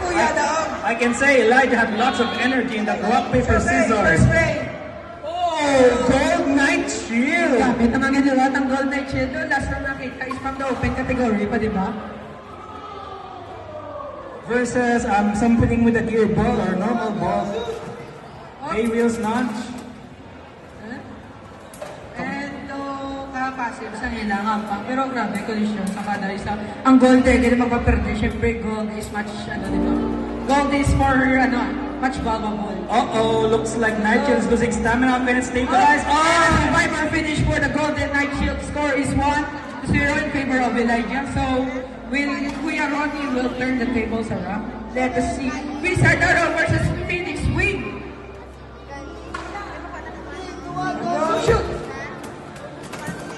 Kuya Daog. I can say Elijah had lots of energy in that rock, paper, scissors. First ray. Oh, Gold Knight Shield! Gamit ang mga ginawa ng Gold Knight Shield. Last na nakita is from the open category pa, di ba? Versus something with an ear ball or normal ball. A-wheels launch. And passive sa nilangan pa. Pero grabe, collision sa kada isa. Ang gold hindi magpaperde. Siyempre, gold is much, di ba? Gold is more, much valuable. Uh-oh, looks like Night is losing stamina. Can it stabilize? And survivor finish for the Golden Knight Shield. Score is 1-0 in favor of Elijah. So, Kuya Ronnie will turn the tables around. Let us see. Wizard Arrow versus Phoenix Wing. Shoot!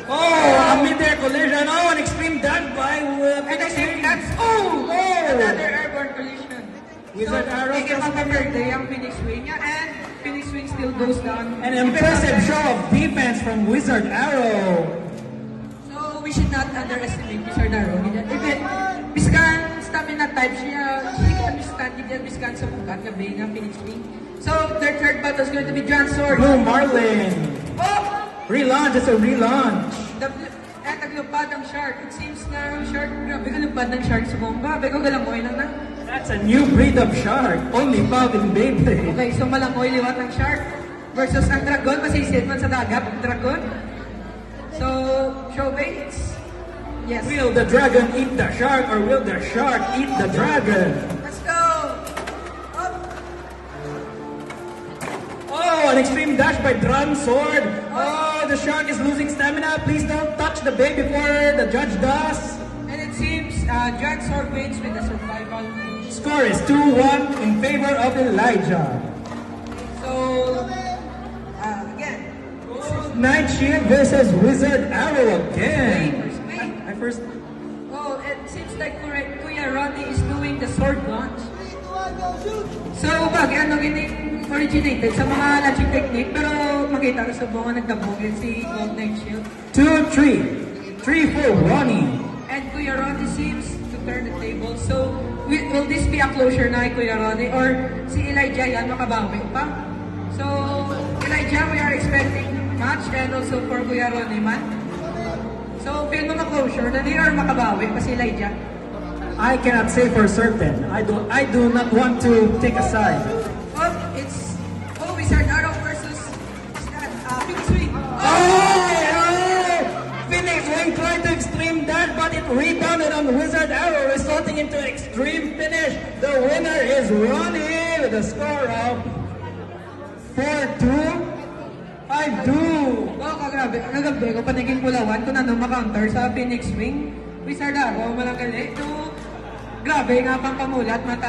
Oh, a mid-air collision. Oh, an extreme dive by And I think that's, another airborne collision. Wizard Arrow They can mapaperde ang Phoenix Wing niya, and Phoenix Wing still goes down. An impressive show of defense from Wizard Arrow. So, we should not underestimate Wizard Arrow. Even, biskan stamina type siya, she can withstand it, biskan sa mukat, gabi ng Phoenix Wing. So, their third battle is going to be John Sword. Blue Marlin. Oh! Relaunch, it's a relaunch. Naglupad ang shark. It seems na ang shark, grabe galupad ng shark sa bomba. Beko galamoy lang na. That's a new breed of shark, only found in Beyblade. Okay, so malamoy liwat ng shark versus ang dragon. Masisip man sa dagat ang dragon. So, show baits. Yes. Will the dragon eat the shark or will the shark eat the dragon? Let's go! Up! Oh, an extreme dash by Drum Sword. Oh, the shark is losing stamina. Please don't touch the bait before the judge does. And it seems John Sword wins with the survival. Score is 2-1 in favor of Elijah. So, again, Night Shield versus Wizard Arrow again. wait. I first... Oh, it seems like Kuya Ronnie is doing the sword launch. So, originated sa mga launching technique, pero makita ko sa bunga nagdabugin si Gold Knight Shield. 2-3. 3 for Ronnie. And Kuya Ronnie seems to turn the table. So, will this be a closure na kay Kuya Ronnie? Or si Elijah yan makabawi pa? So, Elijah, we are expecting match and also for Kuya Ronnie man. So, feel mo na-closure na niya or makabawi pa si Elijah? I cannot say for certain. I do not want to take a side. It's Wizard Arrow versus Phoenix Wing. Phoenix Wing tried to extreme dash, but it rebounded on Wizard Arrow, resulting into an extreme finish. The winner is Ronnie with a score of 4-2. 5-2. Oh, kagrabe. Kagabi ko paniging pulawan kung ano makounter sa Phoenix Wing. Wizard Arrow, malanggali. Grabe nga pang pamulat, mata.